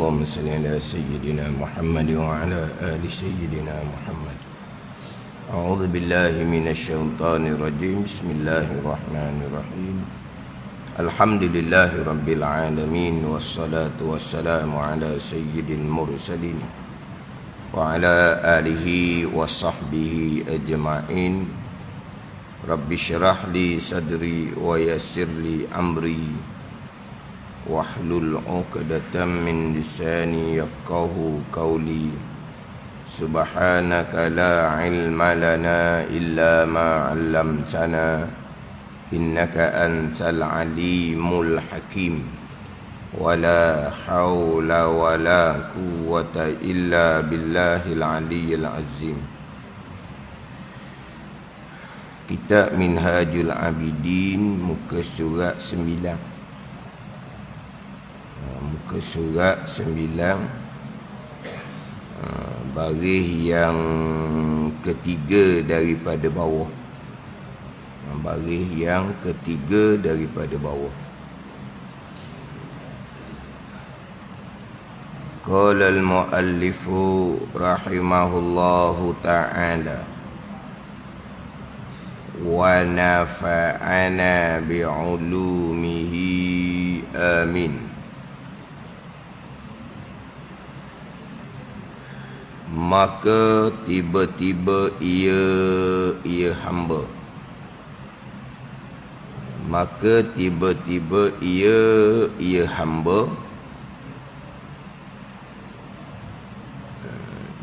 اللهم صل على سيدنا محمد وعلى آل سيدنا محمد. أعوذ بالله من الشيطان الرجيم. بسم الله الرحمن الرحيم. الحمد لله رب العالمين، والصلاة والسلام على سيد المرسلين وعلى آله وصحبه أجمعين. رب اشرح لي صدري ويسر لي أمري واحلل عقدة من لساني يفقهوا قولي. سبحانك لا علم لنا إلا ما علمتنا إنك أنت العليم الحكيم. ولا حول ولا قوة إلا بالله العلي العظيم. Kitab Minhajul Abidin, muka surat 9. Muka surat 9, baris yang ketiga daripada bawah. Baris yang ketiga daripada bawah. Qala al-muallifu rahimahullahu ta'ala wa nafa'ana bi'ulumihi amin. Maka tiba-tiba ia hamba. Maka tiba-tiba ia hamba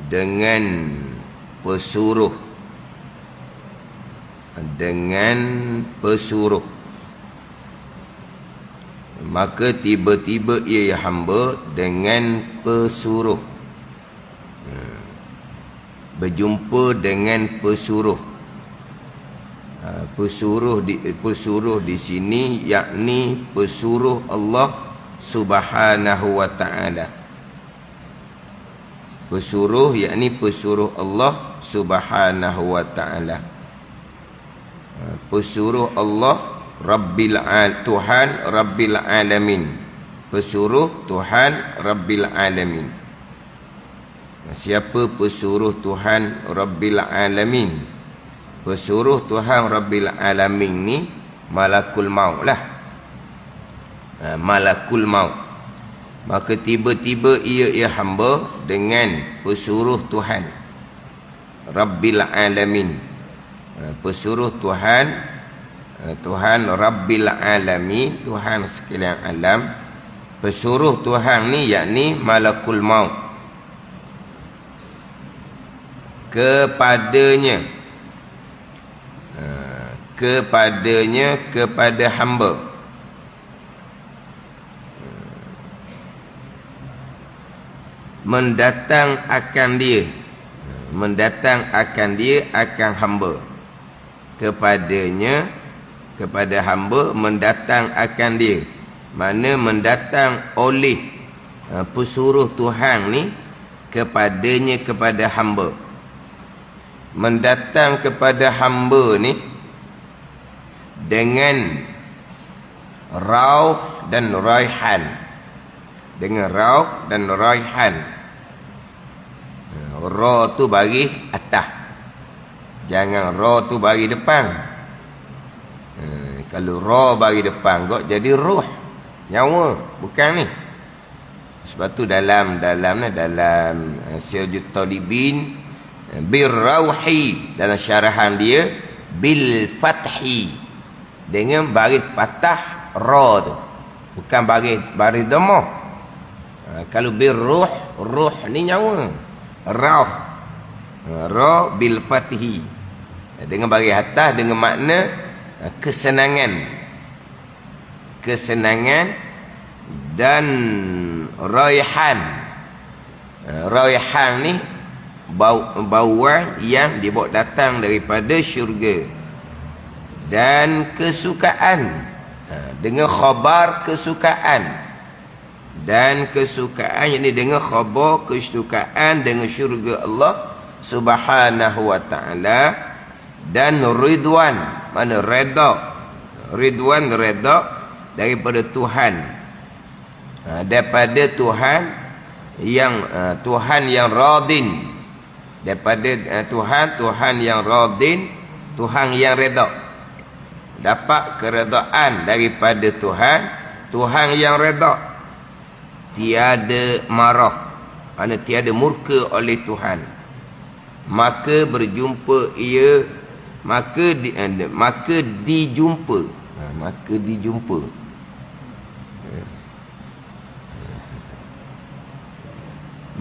dengan pesuruh. Maka tiba-tiba ia hamba dengan pesuruh. Berjumpa dengan pesuruh. Pesuruh di sini yakni pesuruh Allah Subhanahu wa ta'ala. Pesuruh yakni pesuruh Allah Subhanahu wa ta'ala. Pesuruh Allah Tuhan Rabbil Alamin. Pesuruh Tuhan Rabbil Alamin. Siapa pesuruh Tuhan Rabbil Alamin? Pesuruh Tuhan Rabbil Alamin ni Malakul Maut lah. Malakul Maut. Maka tiba-tiba ia hamba dengan pesuruh Tuhan Rabbil Alamin. Pesuruh Tuhan Rabbil Alamin, Tuhan sekalian alam. Pesuruh Tuhan ni yakni Malakul Maut. Kepada hamba. Mendatang akan dia akan hamba. Kepada hamba mendatang akan dia. Mana mendatang oleh pesuruh Tuhan ni kepadanya, kepada hamba. Mendatang kepada hamba ni dengan rauh dan raihan. Dengan rauh dan raihan. Ra tu bagi atas, jangan ra tu bagi depan. Kalau ra bagi depan kok jadi ruh, nyawa, bukan ni. Sebab tu dalam Sirajut Talibin birrauhi, dalam syarahan dia bil fathi, dengan baris patah ra tu, bukan baris dhamma. Kalau birruh, ruh ni nyawa, rauh, ra bil fathi, dengan baris atas, dengan makna kesenangan dan raihan. Raihan ni bauan yang dibawa datang daripada syurga, dan kesukaan, dengan khabar kesukaan, dan kesukaan yakni dengan khabar kesukaan dengan syurga Allah Subhanahu wa ta'ala. Dan ridwan, mana redha, ridwan redha daripada Tuhan, daripada Tuhan yang Tuhan yang radin, daripada Tuhan yang radin, Tuhan yang redha. Dapat keredaan daripada Tuhan yang redha. Tiada marah, mana tiada murka oleh Tuhan. Maka berjumpa ia, maka dijumpa. Maka dijumpa.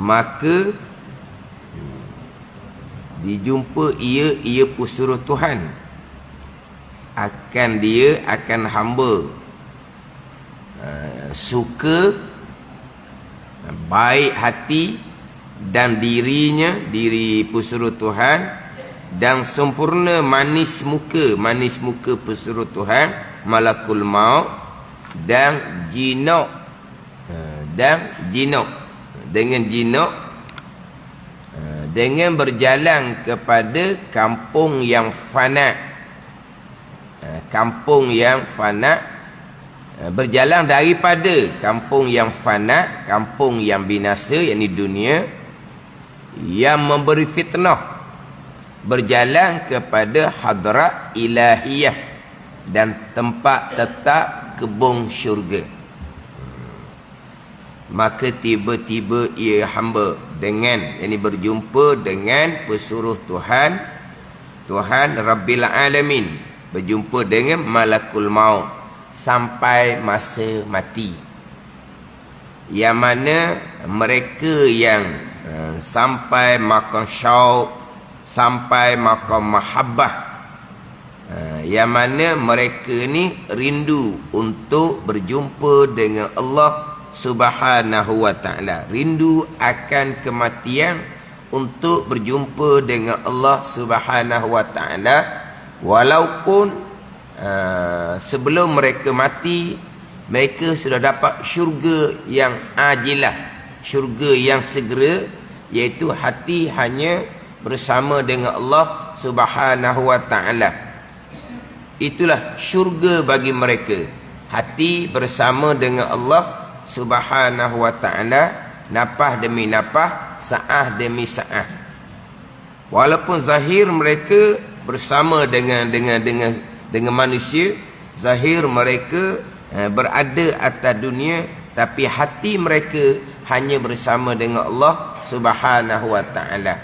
Maka dijumpa ia pesuruh Tuhan akan hamba suka, baik hati dan diri pesuruh Tuhan, dan sempurna manis muka pesuruh Tuhan, malakul maut dan jinok. Dengan jinok, dengan berjalan kepada kampung yang fana. Kampung yang fana, berjalan daripada kampung yang fana, kampung yang binasa, yakni dunia, yang memberi fitnah, berjalan kepada hadrat ilahiyah dan tempat tetap kebun syurga. Maka tiba-tiba ia hamba dengan, yakni berjumpa dengan pesuruh Tuhan Rabbil Alamin, berjumpa dengan malakul maut sampai masa mati. Yang mana mereka yang sampai makam syauq, sampai makam mahabbah, yang mana mereka ni rindu untuk berjumpa dengan Allah Subhanahu wa ta'ala, rindu akan kematian untuk berjumpa dengan Allah Subhanahu wa ta'ala. Walaupun sebelum mereka mati, mereka sudah dapat syurga yang ajilah, syurga yang segera, iaitu hati hanya bersama dengan Allah Subhanahu wa ta'ala. Itulah syurga bagi mereka, hati bersama dengan Allah Subhanahu wa ta'ala, napah demi napah, sa'ah demi sa'ah. Walaupun zahir mereka bersama dengan manusia, zahir mereka berada atas dunia, tapi hati mereka hanya bersama dengan Allah Subhanahu wa ta'ala.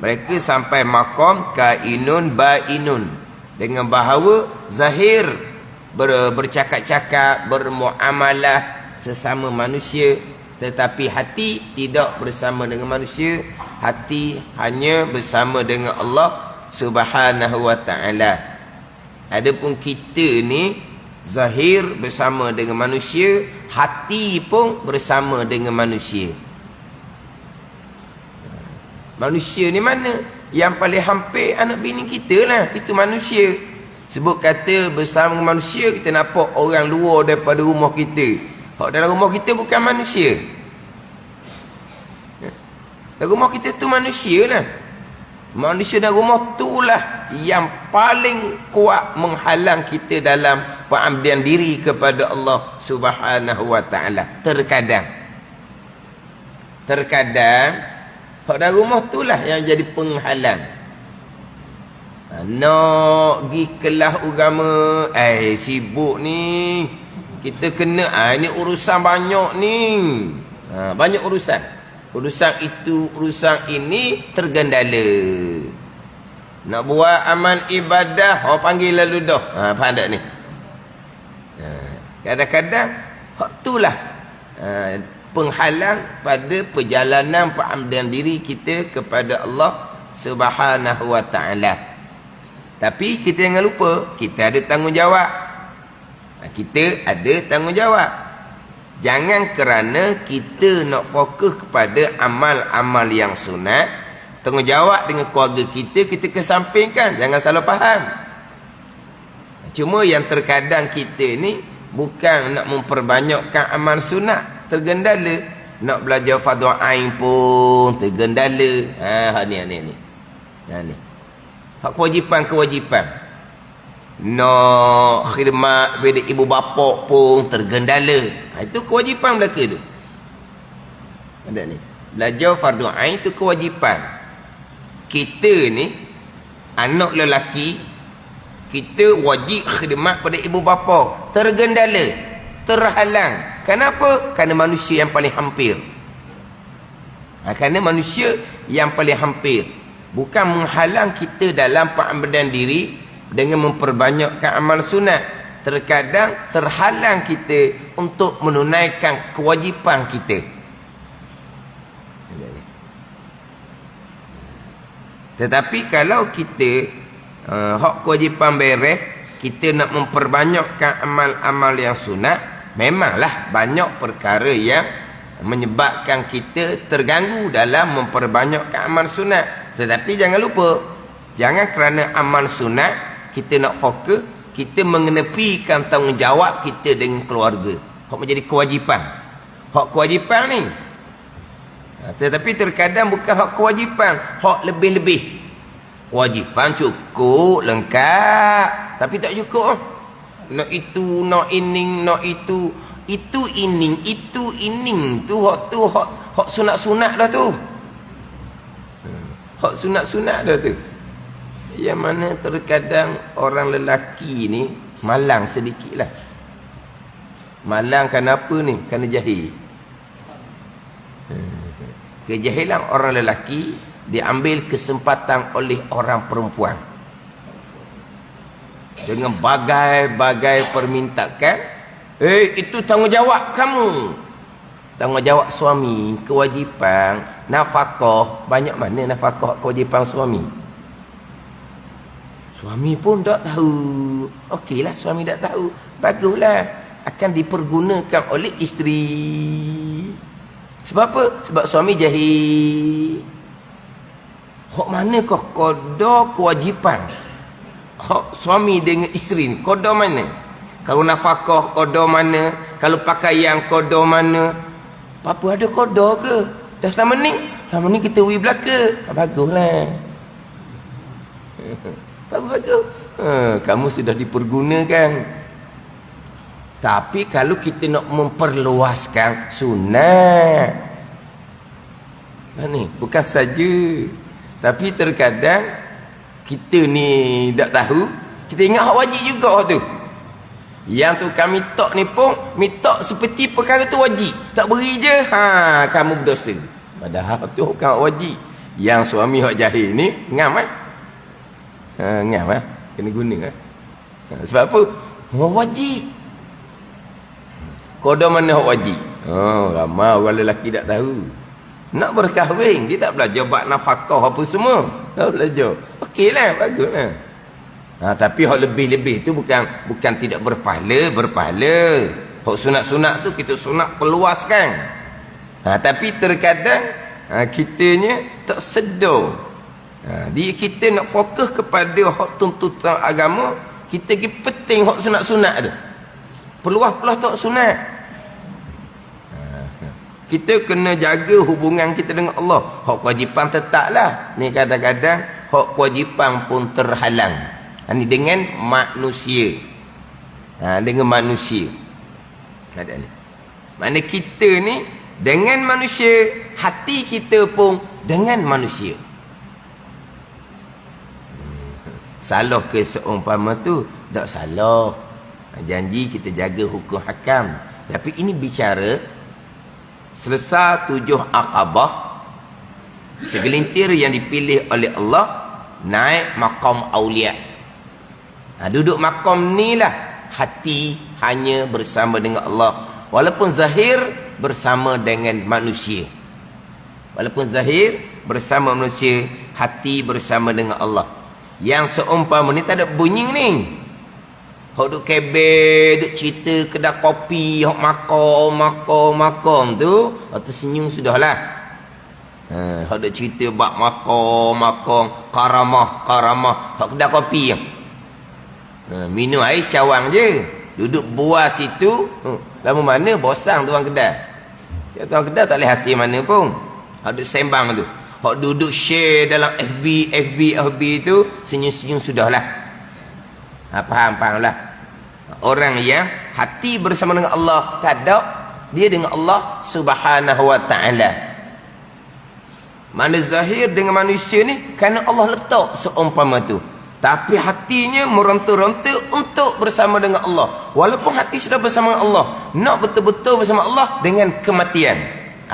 Mereka sampai maqam kainun bainun, dengan bahawa zahir bercakap-cakap, bermuamalah sesama manusia, tetapi hati tidak bersama dengan manusia, hati hanya bersama dengan Allah Subhanahu wa ta'ala. Adapun kita ni zahir bersama dengan manusia, hati pun bersama dengan manusia. Manusia ni mana? Yang paling hampir anak bini kita lah, itu manusia. Sebut kata bersama dengan manusia, kita nampak orang luar daripada rumah kita. Hak dalam rumah kita bukan manusia. Dalam rumah kita tu manusia lah. Manusia dalam rumah tu lah yang paling kuat menghalang kita dalam pengabdian diri kepada Allah Subhanahu wa ta'ala. Terkadang hak dalam rumah tu lah yang jadi penghalang. Nak pergi kelas agama, sibuk ni, kita kena, ini urusan banyak ni, banyak urusan itu, urusan ini tergendala. Nak buat amal ibadah, orang panggil lalu dah, faham tak ni? Kadang-kadang hak itulah penghalang pada perjalanan pengabdian diri kita kepada Allah Subhanahu wa ta'ala. Tapi kita jangan lupa, kita ada tanggungjawab. Kita ada tanggungjawab. Jangan kerana kita nak fokus kepada amal-amal yang sunat, tanggungjawab dengan keluarga kita kesampingkan. Jangan salah faham. Cuma yang terkadang kita ni bukan nak memperbanyakkan amal sunat, tergendala. Nak belajar fardu ain pun tergendala. Ni. Hak kewajipan. Nak khidmat pada ibu bapa pun tergendala. Itu kewajipan mereka tu. Ada ni. Belajar fardu ain itu kewajipan. Kita ni anak lelaki, kita wajib khidmat pada ibu bapa, tergendala, terhalang. Kenapa? Kerana manusia yang paling hampir. Kerana manusia yang paling hampir. Bukan menghalang kita dalam pengambilan diri dengan memperbanyakkan amal sunat. Terkadang terhalang kita untuk menunaikan kewajipan kita. Tetapi kalau kita hak kewajipan beres, kita nak memperbanyakkan amal-amal yang sunat, memanglah banyak perkara yang menyebabkan kita terganggu dalam memperbanyakkan amal sunat. Tetapi jangan lupa, jangan kerana amal sunat kita nak fokus, kita mengenepikan tanggungjawab kita dengan keluarga. Hak menjadi kewajipan. Hak kewajipan ni. Tetapi terkadang bukan hak kewajipan, hak lebih-lebih. Kewajipan cukup, lengkap, tapi tak cukup. Nak itu, nak ini, nak itu. Itu ining, itu ining tu hak sunat-sunat dah tu. Hak sunat-sunat dah tu. Yang mana terkadang orang lelaki ni malang sedikit lah. Malang kenapa ni? Kerana jahil. Kejahilan orang lelaki diambil kesempatan oleh orang perempuan dengan bagai-bagai permintaan. Itu tanggungjawab kamu, tanggungjawab suami, kewajipan, nafkah. Banyak mana nafkah kewajipan suami? Suami pun tak tahu. Okeylah, suami tak tahu, baguslah, akan dipergunakan oleh isteri. Sebab apa? Sebab suami jahil. Hak manakah qada kewajipan hak suami dengan isteri ni? Qada mana? Kalau nafkah qada mana? Kalau pakaian qada mana? Apa ada qada ke? Dah selama ni kita wi belaka. Baguslah. Bagus. Kamu sudah dipergunakan. Tapi kalau kita nak memperluaskan sunat, ni bukan saja. Tapi terkadang kita ni tak tahu, kita ingat hak wajib juga tu. Yang tu kami tok ni pun minta seperti perkara tu wajib. Tak beri je, kamu berdosa. Padahal tu bukan hak wajib. Yang suami hak jahil ni ngam ngam kena guna sebab apa? Wajib. Qada mana hak wajib? Ramai orang lelaki tak tahu. Nak berkahwin, dia tak belajar bab nafkah apa semua. Tak belajar. Okeylah, baguslah. Tapi hak lebih-lebih tu bukan tidak berpahala. Hak sunat-sunat tu kita sunat perluaskan. Tapi terkadang kitanya tak sedar. Dia kita nak fokus kepada hak tuntutan agama, kita pergi penting hak sunat-sunat tu. Peluah-peluah tak sunat. Kita kena jaga hubungan kita dengan Allah. Hak kewajipan tetaplah. Ni kadang-kadang hak kewajipan pun terhalang. Ini dengan manusia. Dengan manusia. Ada ni. Mana kita ni dengan manusia, hati kita pun dengan manusia. Salah ke seumpama tu? Tak salah. Janji kita jaga hukum hakam. Tapi ini bicara selesai 7 Aqabah, segelintir yang dipilih oleh Allah naik maqam aulia. Duduk maqam ni lah hati hanya bersama dengan Allah, walaupun zahir bersama dengan manusia. Walaupun zahir bersama manusia, hati bersama dengan Allah. Yang seumpama ni tak ada bunyi ni. Hak duk kebel, duk cerita kedai kopi, hak makom tu, atau senyum sudahlah. Hak duk cerita bab makom, karamah, hak kedai kopi. Minum air cawang je. Duduk buah situ, lama mana bosan tuan kedai. Tuan kedai tak boleh hasil mana pun. Hak duk sembang tu. Hak duduk share dalam FB tu, senyum-senyum sudahlah. Faham-fahamlah. Orang yang hati bersama dengan Allah, kadang dia dengan Allah Subhanahu wa ta'ala. Mana zahir dengan manusia ni kerana Allah letak seumpama tu. Tapi hatinya meronta-ronta untuk bersama dengan Allah. Walaupun hati sudah bersama dengan Allah, nak betul-betul bersama Allah dengan kematian.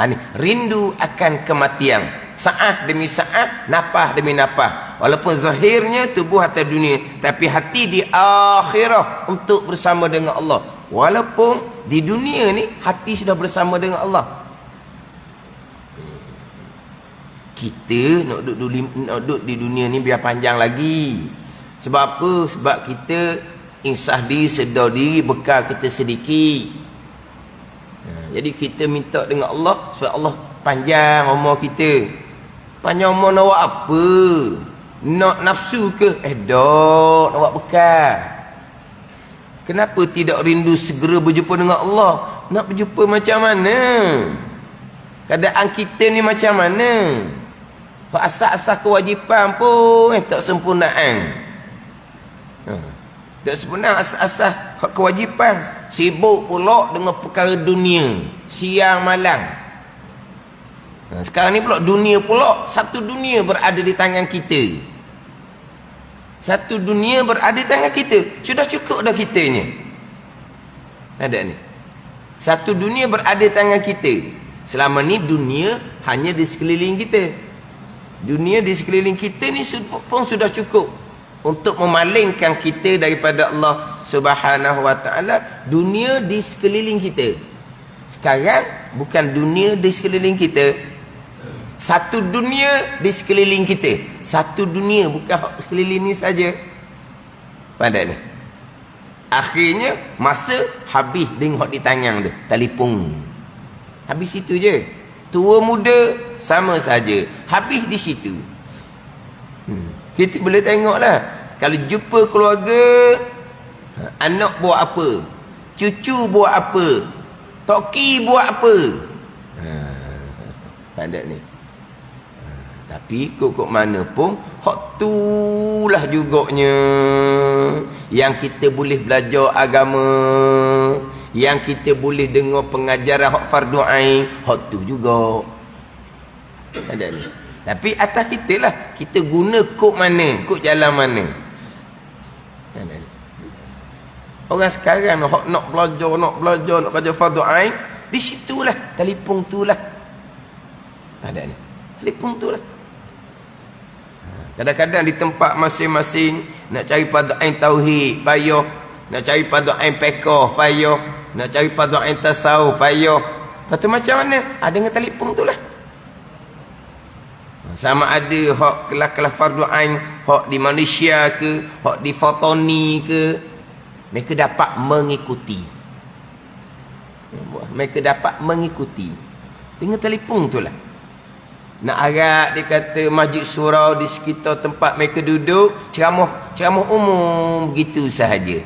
Ni rindu akan kematian. Saat demi saat, napah demi napah. Walaupun zahirnya tubuh atas dunia, tapi hati di akhirah untuk bersama dengan Allah. Walaupun di dunia ni hati sudah bersama dengan Allah. Kita nak duduk di dunia ni biar panjang lagi. Sebab apa? Sebab kita insah diri, sedar diri, bekal kita sedikit. Jadi kita minta dengan Allah supaya Allah panjang umur kita. Panjang umur nak buat apa? Nak nafsu ke? Dah nak buat bekal. Kenapa tidak rindu segera berjumpa dengan Allah? Nak berjumpa macam mana? Keadaan kita ni macam mana? Asas-asas kewajipan pun tak sempurnaan. Tak sempurna asas-asas kewajipan. Sibuk pula dengan perkara dunia, siang malam. Sekarang ni pula dunia pula, satu dunia berada di tangan kita. Satu dunia berada di tangan kita. Sudah cukup dah kitanya. Ada ni. Satu dunia berada di tangan kita. Selama ni dunia hanya di sekeliling kita. Dunia di sekeliling kita ni pun sudah cukup untuk memalingkan kita daripada Allah Subhanahu wa taala. Dunia di sekeliling kita. Sekarang bukan dunia di sekeliling kita. Satu dunia di sekeliling kita. Satu dunia, bukan sekeliling ni saja. Pada ni. Akhirnya masa habis tengok di tangan tu, telefon. Habis situ je. Tua muda sama saja. Habis di situ. Kita boleh tengoklah. Kalau jumpa keluarga, anak buat apa? Cucu buat apa? Toki buat apa? Pada ni. Tapi kok mana pun, hak tu lah juganya yang kita boleh belajar agama, yang kita boleh dengar pengajaran hak fardu ain, hak tu juga. Ada ni. Tapi atas kita lah, kita guna kok mana, kok jalan mana. Ada ni. Orang sekarang hak nak belajar fardu ain, di situlah telefon tu lah. Ada ni. Telefon tu lah. Kadang-kadang di tempat masing-masing nak cari fardu ain tauhid payah, nak cari fardu ain fiqh payah, nak cari fardu ain tasawuf payah. Lepas tu macam mana? Ada dengan telefon tu lah. Sama ada hak kelas-kelas fardu ain, hak di Malaysia ke, hak di Fatoni ke, mereka dapat mengikuti. Mereka dapat mengikuti dengan telefon tu lah. Nak harap dia kata masjid surau di sekitar tempat mereka duduk, ceramah umum begitu sahaja.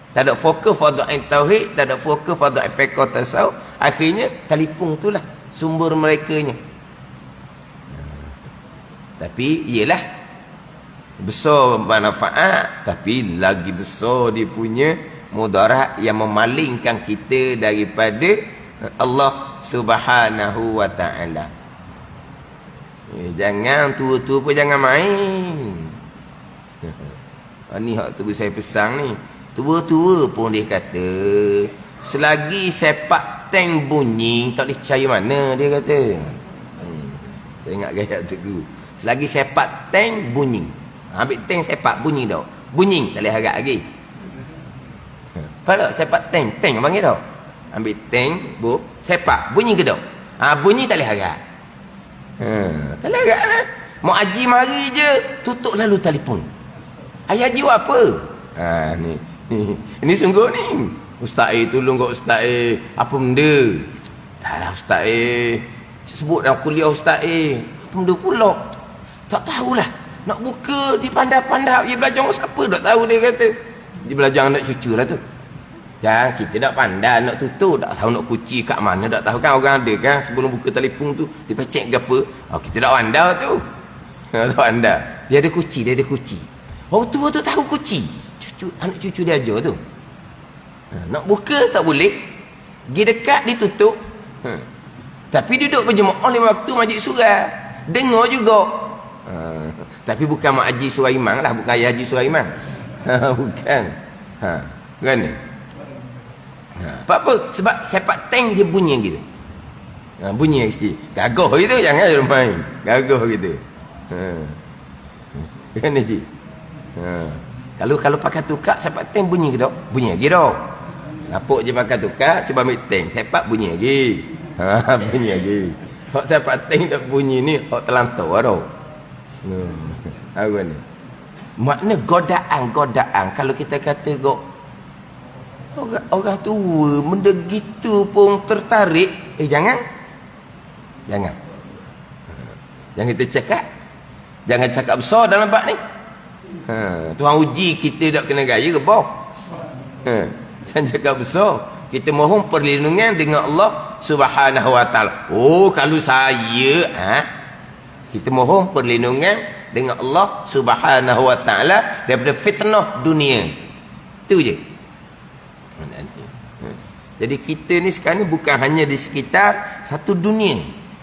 Tak ada fokus fardu ain tauhid, tak ada fokus fardu ain fiqh tasawuf. Akhirnya telefon itulah sumber merekanya. Tapi iyalah besar manfaat, tapi lagi besar dia punya mudarat yang memalingkan kita daripada Allah Subhanahu wa taala. Jangan tua-tua pun jangan main. Ni hak tu saya pesan ni. Tua-tua pun dia kata, selagi sepak tank bunyi, tak boleh cari mana dia kata. Saya ingat gaya tu. Selagi sepak tank bunyi. Ambil tank sepak bunyi dah. Bunyi tak boleh harap lagi. Kalau sepak tank panggil dah. Ambil tank, sepak bunyi ke dah? Bunyi tak boleh harap. Tak larat lah. Mau haji mari je, tutup lalu telefon. Ayah haji buat apa? Ini sungguh ni. Ustaz tolong kat Ustaz apa benda? Taklah Ustaz sebut dalam kuliah Ustaz apa benda pula? Tak tahulah. Nak buka dia pandai-pandai dia belajar dengan siapa tak tahu dia kata. Dia belajar anak cucu lah tu. Ya, kita tak pandai nak tutup, tak tahu nak kunci kat mana, tak tahu kan orang ada kan sebelum buka telefon tu dia pecek ke apa. Kita tak pandai tu. Tak pandai. Dia ada kunci. Orang tua tu tahu kunci. Anak cucu dia ajar tu. Nak buka tak boleh. Pergi dekat ditutup. Tapi duduk berjemaah lima waktu majlis surah. dengar juga. Tapi bukan Mak Haji Sulaiman lah, bukan Ayah Haji Sulaiman. Bukan. Kan ni? Apa? Sebab sepak tank dia bunyi gitu. Bunyi lagi. Gagah gitu, jangan main. Gagah gitu. Kan ni, Cik? Kalau pakai tukar sepak tank bunyi ke tak? Bunyi lagi tak? Lapuk je pakai tukar, cuba ambil tank. Sepak bunyi lagi. Bunyi lagi. Hak sepak tank tak bunyi ni, hak terlantar tau. Apa ni? Makna godaan. Kalau kita kata orang tua benda gitu pun tertarik, jangan kita cakap. Jangan cakap besar dalam bab ni. Tuhan uji kita tak kena gaya ke boh. Jangan cakap besar. Kita mohon perlindungan dengan Allah Subhanahu wa taala. Kalau saya kita mohon perlindungan dengan Allah Subhanahu wa taala daripada fitnah dunia. Itu je. Jadi kita ni sekarang ni bukan hanya di sekitar satu dunia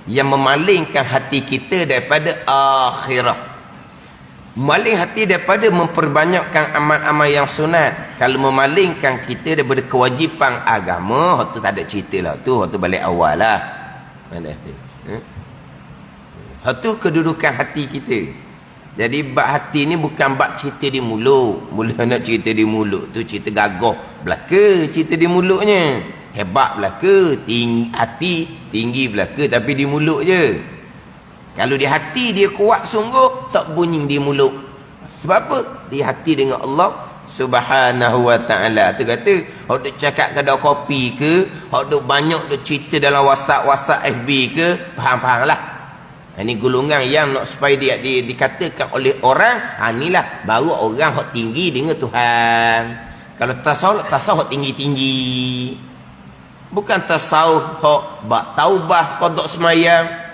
yang memalingkan hati kita daripada akhirat. Memaling hati daripada memperbanyakkan amal-amal yang sunat. Kalau memalingkan kita daripada kewajipan agama, tu tak ada cerita lah. Tu balik awal lah. Tu kedudukan hati kita. Jadi bab hati ni bukan bab cerita di mulut. Mula nak cerita di mulut tu cerita gagah belaka cerita di mulutnya. Hebat belaka, hati tinggi belaka tapi di mulut je. Kalau di hati dia kuat sungguh, tak bunyi di mulut. Sebab apa? Di hati dengan Allah Subhanahu wa ta'ala. Tu kata, hok duk cakap kedai kopi ke, hok duk banyak duk cerita dalam WhatsApp FB ke, faham-faham lah. Ini golongan yang nak supaya dia dikatakan oleh orang, inilah baru orang hok tinggi dengan Tuhan. Kalau tasawuf hok tinggi-tinggi. Bukan tasawuf hok bak taubah qada semayang.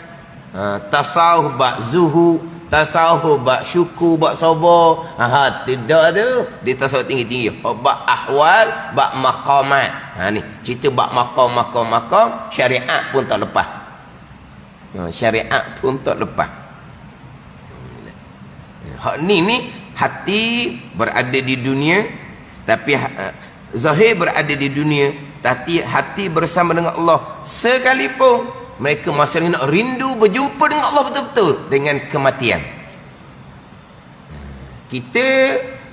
Tasawuf bak zuhud, tasawuf bak syukur, bak sabar. Tidak tu. Dia tasawuf tinggi-tinggi. Hok bak ahwal, bak maqamat. Ni cerita bak maqam, syariat pun tak lepas. Syariat pun tak lepas. Hak ni hati berada di dunia, tapi zahir berada di dunia, tapi hati bersama dengan Allah. Sekalipun mereka masih nak rindu berjumpa dengan Allah betul-betul dengan kematian. Kita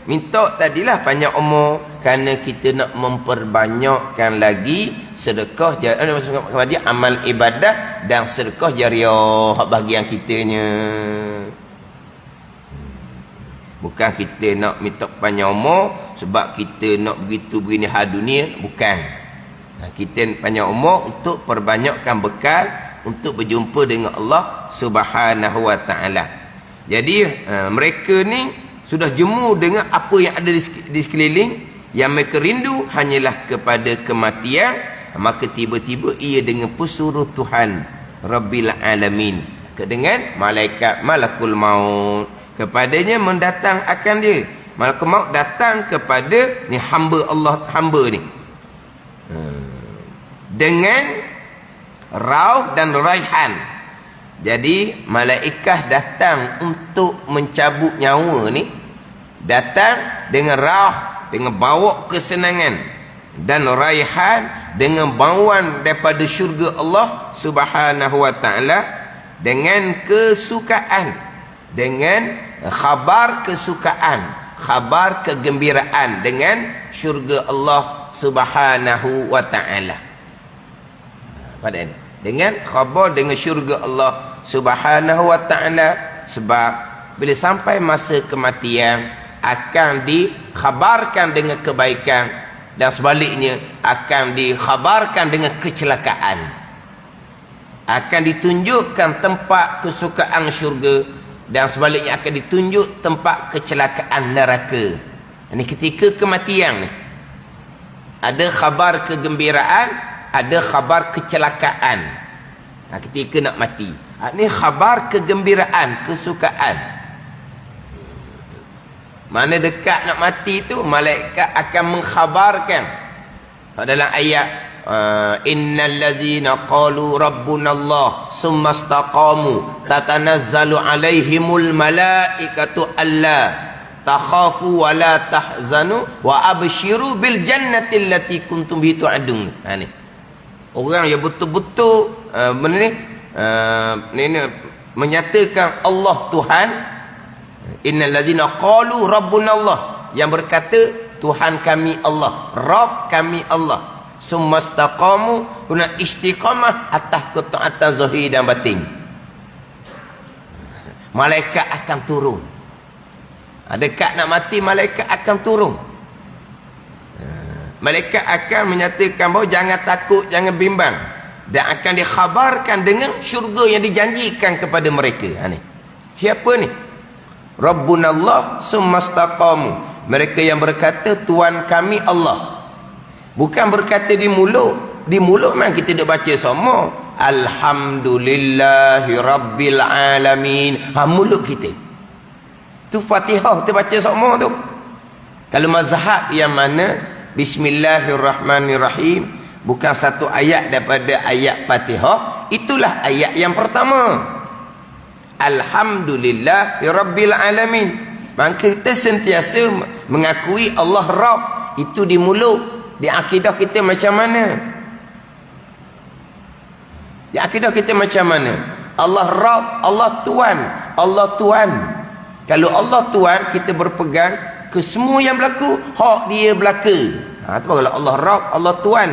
minta tadilah panjang umur kerana kita nak memperbanyakkan lagi sedekah jariah, amal ibadah dan sedekah jariah bahagian kitanya. Bukan kita nak minta panjang umur sebab kita nak begitu begini hal dunia, bukan. Kita panjang umur untuk perbanyakkan bekal untuk berjumpa dengan Allah Subhanahu wa taala. Jadi mereka ni sudah jemu dengan apa yang ada di sekeliling. Yang mereka rindu hanyalah kepada kematian. Maka tiba-tiba ia dengan pesuruh Tuhan Rabbil Alamin, dengan malaikat malakul maut, kepadanya mendatang akan dia. Malakul maut datang kepada ni hamba Allah, hamba ni dengan rauh dan raihan. Jadi malaikat datang untuk mencabut nyawa ni, datang dengan rauh, dengan bawa kesenangan, dan raihan dengan bauan daripada syurga Allah Subhanahu wa taala, dengan kesukaan, dengan khabar kesukaan, khabar kegembiraan dengan syurga Allah Subhanahu wa taala. Pada ini dengan khabar dengan syurga Allah Subhanahu wa taala. Sebab bila sampai masa kematian akan dikhabarkan dengan kebaikan, dan sebaliknya akan dikhabarkan dengan kecelakaan. Akan ditunjukkan tempat kesukaan syurga, dan sebaliknya akan ditunjuk tempat kecelakaan neraka. Ini ketika kematian ni ada khabar kegembiraan, ada khabar kecelakaan. Ketika nak mati, ini khabar kegembiraan, kesukaan. Mana dekat nak mati tu, malaikat akan mengkhabarkan. Dalam ayat innal ladzina qalu rabbunallah summa istaqamu tatanazzalu alaihimul malaikatu alla takhafu wa la tahzanu wa abshiru bil jannati allati kuntum bihi tu'adun. Ni orang yang betul-betul menyatakan Allah Tuhan. Innal ladzina qalu rabbunallah, yang berkata Tuhan kami Allah, Rabb kami Allah. Summa istaqamu, guna istiqamah atas ketaatan zahir dan batin. Malaikat akan turun. Dekat nak mati, malaikat akan turun. Malaikat akan menyatakan bahawa jangan takut, jangan bimbang, dan akan dikhabarkan dengan syurga yang dijanjikan kepada mereka. Ni siapa ni? Rabbunallah summa istaqamu, mereka yang berkata Tuhan kami Allah. Bukan berkata di mulut. Di mulut memang kita dah baca semua alhamdulillahi rabbil alamin. Mulut kita tu Fatihah kita baca semua tu. Kalau mazhab yang mana bismillahirrahmanirrahim bukan satu ayat daripada ayat Fatihah, itulah ayat yang pertama, alhamdulillahi rabbil alamin. Maka kita sentiasa mengakui Allah Rabb. Itu di mulut. Di akidah kita macam mana? Di akidah kita macam mana? Allah Rabb, Allah Tuhan, Allah Tuhan. Kalau Allah Tuhan, kita berpegang ke semua yang berlaku, hak dia berlaku. Itu barulah Allah Rabb, Allah Tuhan.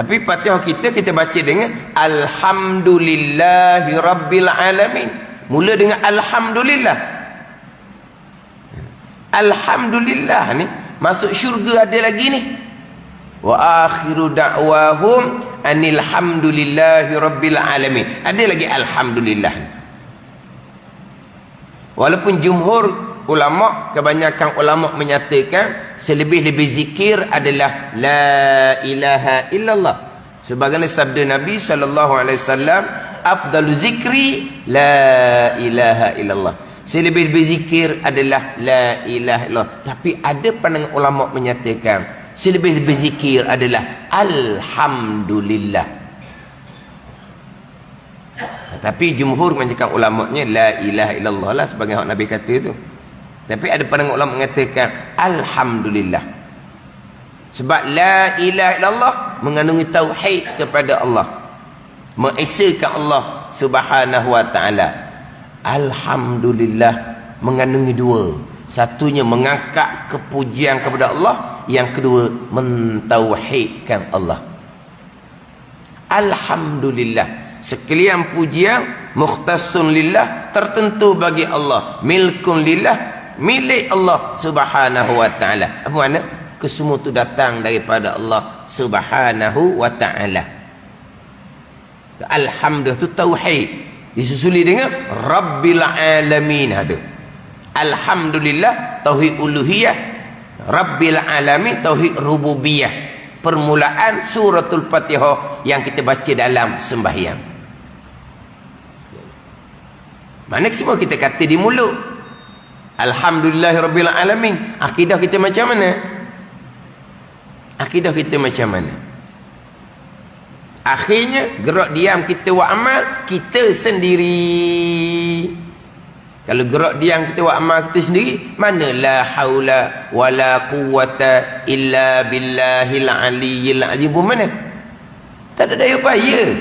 Tapi Fatihah kita baca dengan alhamdulillahi rabbil alamin. Mula dengan alhamdulillah. Alhamdulillah ni masuk syurga ada lagi ni. Wa akhiru da'wahum anil hamdulillahi rabbil alamin. Ada lagi alhamdulillah. Walaupun jumhur ulama, kebanyakan ulama menyatakan selebih-lebih zikir adalah la ilaha illallah. Sebagaimana sabda Nabi sallallahu alaihi wasallam, afdalu zikri la ilaha illallah. Selebih-lebih zikir adalah la ilaha illallah. Tapi ada pandangan ulama menyatakan selebih-lebih zikir adalah alhamdulillah. Tapi jumhur menyatakan ulamanya la ilaha illallah lah sebagai hak Nabi kata tu. Tapi ada pandangan ulama mengatakan alhamdulillah. Sebab la ilaha illallah mengandungi tauhid kepada Allah, mengesakan Allah Subhanahu wa taala. Alhamdulillah mengandungi dua. Satunya mengangkat kepujian kepada Allah, yang kedua mentauhidkan Allah. Alhamdulillah, sekalian pujian mukhtasun lillah, tertentu bagi Allah, milkun lillah, milik Allah Subhanahu wa taala. Apa makna? Kesemua tu datang daripada Allah Subhanahu wa taala. Alhamdulillah tu tauhid, disusuli dengan rabbil alamin. Ada alhamdulillah tauhid uluhiyah, rabbil alamin tauhid rububiyah. Permulaan suratul Fatihah yang kita baca dalam sembahyang. Mana semua kita kata di mulut alhamdulillahirabbil alamin. Akidah kita macam mana? Akidah kita macam mana? Akhirnya gerak diam kita buat amal kita sendiri. Kalau gerak diam kita buat amal kita sendiri, mana la haula wala quwata illa billahil aliyyil azim. Mana? Tak ada daya upaya.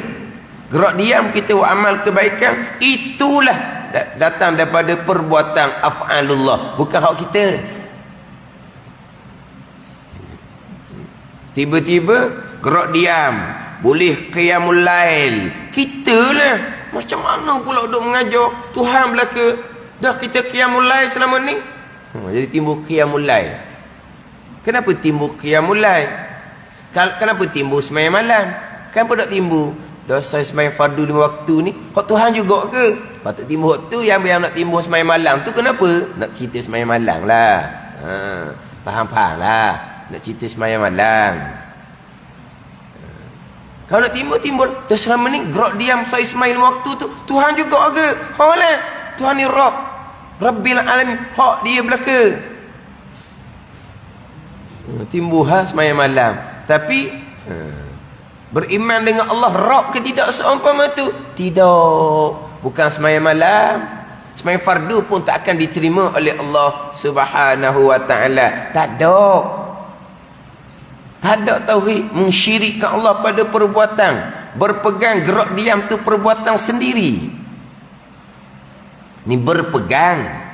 Gerak diam kita buat amal kebaikan, itulah datang daripada perbuatan af'alullah, bukan hak kita. Tiba-tiba gerak diam, boleh qiyamul lail, kita lah. Macam mana pula duk mengajar Tuhan belaka? Dah kita qiyamul lail selama ni. Jadi timbul qiyamul lail. Kenapa timbul qiyamul lail? Kenapa timbul sembahyang malam? Kenapa tak timbul dosa sembahyang fardu 5 waktu ni? Hak Tuhan juga ke? Patut timbul waktu yang nak timbul sembahyang malam tu kenapa? Nak cerita sembahyang malam lah. Faham-faham lah. Nak cerita sembahyang malam. Kalau nak timbul dah selama ni gerak diam saya sembahyang waktu tu Tuhan juga ke? Lah, Tuhan ni Rabb, Rabbil alamin, hak dia belaka. Timbuhan semayang malam. Tapi beriman dengan Allah rok ke tidak seumpama tu? Tidak. Bukan semayang malam. Semayang fardu pun tak akan diterima oleh Allah Subhanahu wa ta'ala. Tak ada. Tak ada tauhid. Mensyirikkan Allah pada perbuatan. Berpegang gerak diam tu perbuatan sendiri. Ni berpegang.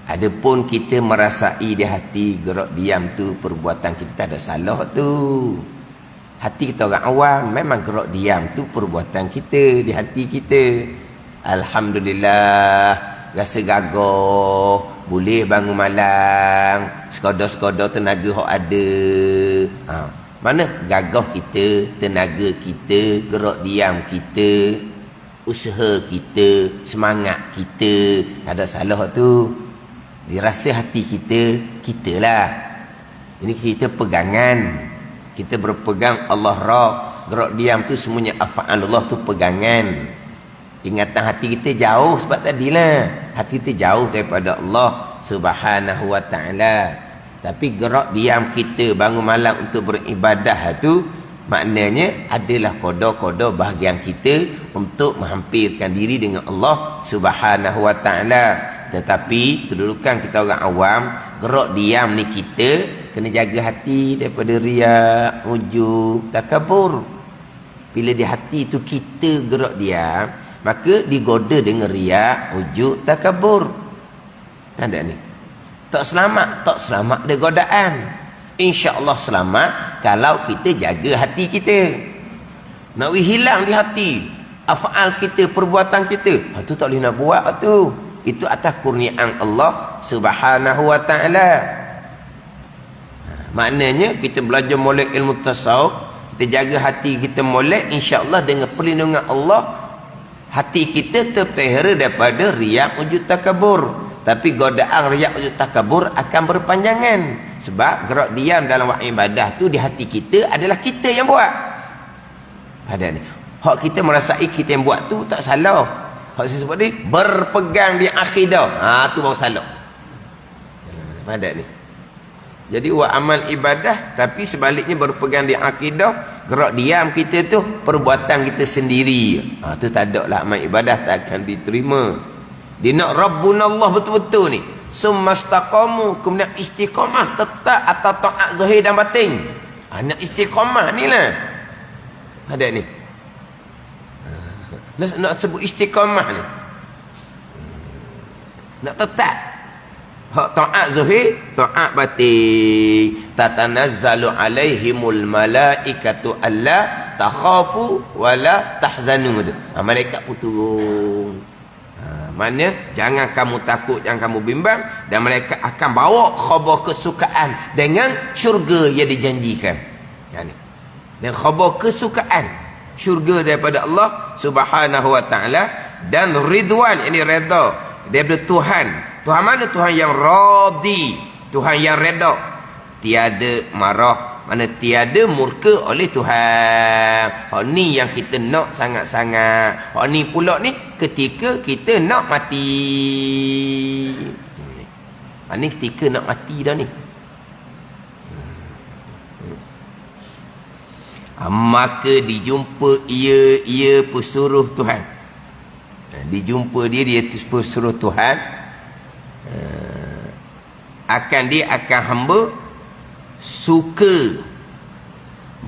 Adapun kita merasai di hati gerak diam tu perbuatan kita, tak ada salah tu. Hati kita orang awam, memang gerak diam tu perbuatan kita di hati kita. Alhamdulillah, rasa gagah, boleh bangun malam, sekadar-sekadar tenaga hok ada. Mana gagah kita, tenaga kita, gerak diam kita, usaha kita, semangat kita, tak ada salah tu. Dirasa hati kita lah. Ini kita pegangan. Kita berpegang Allah Rabb. Gerak diam tu semuanya af'alullah tu pegangan. Ingatan hati kita jauh sebab tadilah. Hati kita jauh daripada Allah Subhanahu wa ta'ala. Tapi gerak diam kita bangun malam untuk beribadah tu, maknanya adalah koda-koda bahagian kita untuk menghampirkan diri dengan Allah Subhanahu wa ta'ala. Tetapi kedudukan kita orang awam, gerak diam ni kita kena jaga hati daripada riak, ujub, takabur. Bila di hati tu kita gerak diam, maka digoda dengan riak, ujub, takabur. Ada ni. Tak selamat dari godaan. InsyaAllah selamat kalau kita jaga hati kita. Nak hilang di hati af'al kita, perbuatan kita, itu tak boleh nak buat tu. Itu atas kurniaan Allah Subhanahu wa ta'ala. Maknanya kita belajar molek ilmu tasawuf, kita jaga hati kita molek, insya-Allah dengan perlindungan Allah hati kita terpelihara daripada riak, ujub, takabur. Tapi godaan riak, ujub, takabur akan berpanjangan. Sebab gerak diam dalam waktu ibadah tu di hati kita adalah kita yang buat. Pada ni, hak kita merasai kita yang buat tu tak salah. Hak saya sebut ni berpegang di akidah. Tu baru salah. Pada ni. Jadi buat amal ibadah tapi sebaliknya berpegang di akidah, gerak diam kita tu perbuatan kita sendiri. Tu tak ada lah amal ibadah, tak akan diterima. Dia nak Rabbunallah betul-betul ni. Summastaqamu, kemudian istiqamah tetap atas taat zahir dan batin. Nak istiqamah ni lah. Ada ni. Nak sebut istiqamah ni. Nak tetap. Hak taat zahir, taat batin. Tatanazzalu alaihimul malaikatu alla takhafu wala tahzanu. Malaikat pun turun. Maknanya jangan kamu takut, jangan kamu bimbang, dan mereka akan bawa khabar kesukaan dengan syurga yang dijanjikan. Dan khabar kesukaan syurga daripada Allah Subhanahu wa ta'ala, dan ridwan, ini redha daripada Tuhan. Tuhan mana? Tuhan yang radhi, Tuhan yang redha, tiada marah, mana tiada murka oleh Tuhan. Ni yang kita nak sangat-sangat. Ni pula ni ketika kita nak mati. Ni ketika nak mati dah ni. Maka dijumpa ia pesuruh Tuhan. Dijumpa dia pesuruh Tuhan. Akan hamba suka,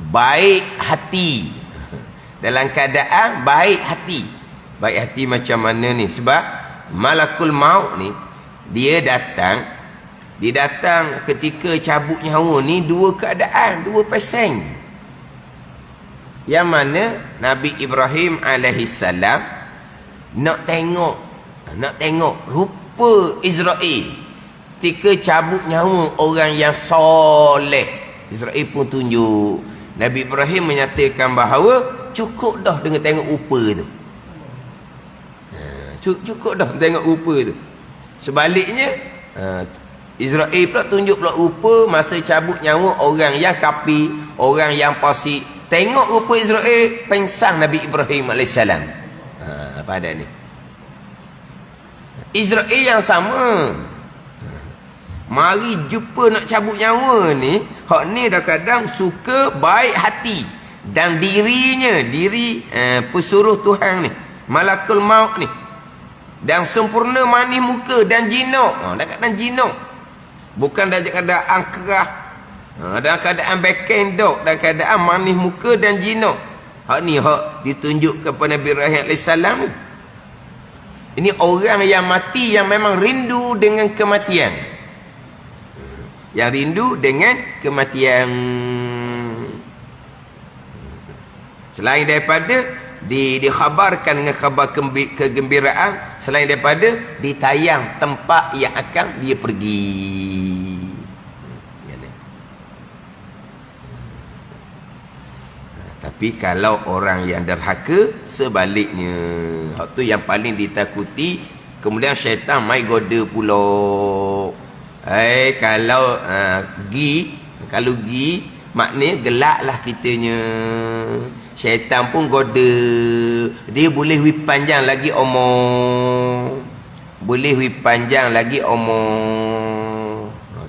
baik hati, dalam keadaan baik hati. Baik hati macam mana ni? Sebab malakul maut ni dia datang ketika cabut nyawa ni dua keadaan, dua pasang. Yang mana Nabi Ibrahim alaihissalam nak tengok rupa Israel ketika cabut nyawa orang yang soleh. Israel pun tunjuk. Nabi Ibrahim menyatakan bahawa cukup dah dengan tengok rupa tu. Cukup dah tengok rupa tu. Sebaliknya Israel pula tunjuk pula rupa masa cabut nyawa orang yang kafir, orang yang fasik. Tengok rupa Israel, pensang Nabi Ibrahim AS. Apa ada ni? Israel yang sama. Mari jumpa nak cabut nyawa ni, hak ni dah kadang suka baik hati dan dirinya, pesuruh Tuhan ni, malakul maut ni, dan sempurna manis muka dan jinok. Dah kadang jinok, bukan dah keadaan kerah, dalam keadaan backhand dog, dalam keadaan manis muka dan jinok. Hak ni hak ditunjuk kepada Nabi Ibrahim AS ni. Ini orang yang mati yang memang rindu dengan kematian, yang rindu dengan kematian. Selain daripada dikhabarkan dengan khabar kegembiraan, selain daripada ditayang tempat yang akan dia pergi. Tapi kalau orang yang derhaka, sebaliknya, hak tu yang paling ditakuti. Kemudian syaitan mai goda pula. Kalau maknanya gelaklah kitanya. Syaitan pun goda. Dia boleh panjang lagi omong.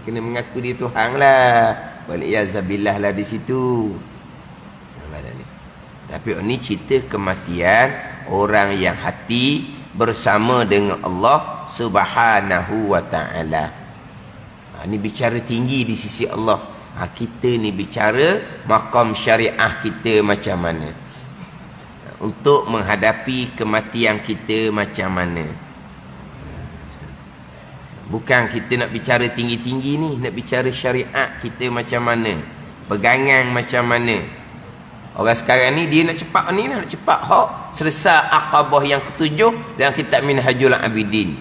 Kena mengaku dia Tuhan lah. Waliyazabillah lah di situ. Tapi ini cerita kematian orang yang hati bersama dengan Allah Subhanahu wa ta'ala. Ini bicara tinggi di sisi Allah. Kita ni bicara makam syariah kita macam mana, untuk menghadapi kematian kita macam mana. Bukan kita nak bicara tinggi-tinggi ni, nak bicara syariat kita macam mana, pegangan macam mana. Orang sekarang ni dia nak cepat ni lah, nak cepat hak selesai Aqabah yang ke-7 dalam kitab Minhajul Abidin.